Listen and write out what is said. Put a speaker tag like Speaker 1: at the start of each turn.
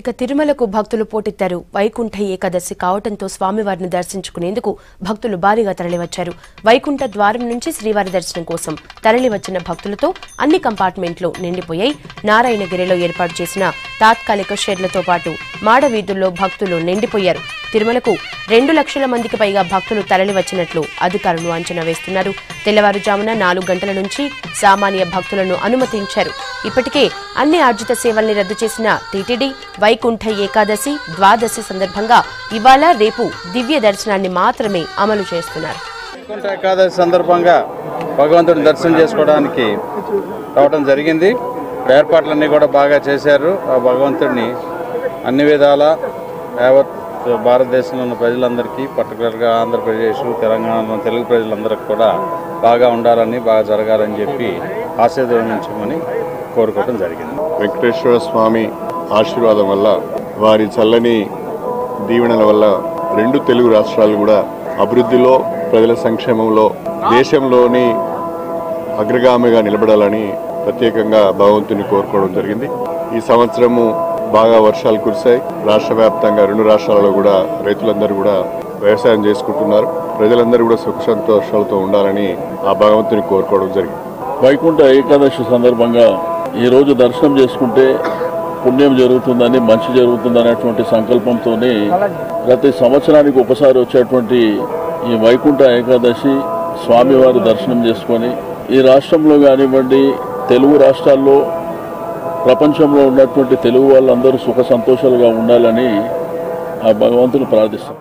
Speaker 1: ఇక తిరుమలకు భక్తులు పోటెత్తారు. వైకుంఠ ఏకాదశి కావటంతో స్వామివారిని దర్శించుకునేందుకు భక్తులు భారీగా తరలివచ్చారు. వైకుంఠ ద్వారం నుంచి శ్రీవారి దర్శనం కోసం తరలివచ్చిన భక్తులతో అన్ని కంపార్ట్మెంట్లు నిండిపోయాయి. నారాయణగిరిలో ఏర్పాటు చేసిన తాత్కాలిక షెడ్లతో పాటు మాడవీధుల్లో భక్తులు నిండిపోయారు. తిరుమలకు 2 లక్షల మందికి పైగా భక్తులు తరలివచ్చినట్లు అధికారులు అంచనా వేస్తున్నారు. తెల్లవారుజామున 4 గంటల నుంచి సామాన్య భక్తులను అనుమతించారు. ఇప్పటికే అన్ని ఆర్జిత సేవల్ని రద్దు చేసిన టీటీడీ వైకుంఠ ఏకాదశి, ద్వాదశి సందర్భంగా ఇవాళ రేపు దివ్య దర్శనాన్ని మాత్రమే అమలు చేస్తున్నారు.
Speaker 2: వైకుంఠ ఏకాదశి సందర్భంగా భగవంతుడిని దర్శనం చేసుకోవడానికి రావడం జరిగింది. ఏర్పాట్లన్నీ కూడా బాగా చేశారు. ఆ భగవంతుడిని అన్ని విధాల యావత్ భారతదేశంలో ఉన్న ప్రజలందరికీ, పర్టికులర్గా ఆంధ్రప్రదేశ్, తెలంగాణలో తెలుగు ప్రజలందరికీ కూడా బాగా ఉండాలని, బాగా జరగాలని చెప్పి ఆశీర్వదించమని కోరుకోవడం జరిగింది.
Speaker 3: వెంకటేశ్వర స్వామి ఆశీర్వాదం వల్ల, వారి చల్లని దీవెనల వల్ల 2 తెలుగు రాష్ట్రాలు కూడా అభివృద్ధిలో, ప్రజల సంక్షేమంలో, దేశంలోని అగ్రగామిగా నిలబడాలని ప్రత్యేకంగా భగవంతుని కోరుకోవడం జరిగింది. ఈ సంవత్సరము బాగా వర్షాలు కురిశాయి. రాష్ట్ర వ్యాప్తంగా 2 రాష్ట్రాలలో కూడా రైతులందరూ కూడా వ్యవసాయం చేసుకుంటున్నారు. ప్రజలందరూ కూడా సుఖ సంతోషాలతో ఉండాలని ఆ భగవంతుని కోరుకోవడం జరిగింది.
Speaker 4: వైకుంఠ ఏకాదశి సందర్భంగా ఈరోజు దర్శనం చేసుకుంటే పుణ్యం జరుగుతుందని, మంచి జరుగుతుందనేటువంటి సంకల్పంతోనే ప్రతి సంవత్సరానికి ఒకసారి వచ్చేటువంటి ఈ వైకుంఠ ఏకాదశి స్వామివారి దర్శనం చేసుకొని ఈ రాష్ట్రంలో కానివ్వండి, తెలుగు రాష్ట్రాల్లో, ప్రపంచంలో ఉన్నటువంటి తెలుగు వాళ్ళందరూ సుఖ సంతోషాలుగా ఉండాలని ఆ భగవంతుని ప్రార్థిస్తాం.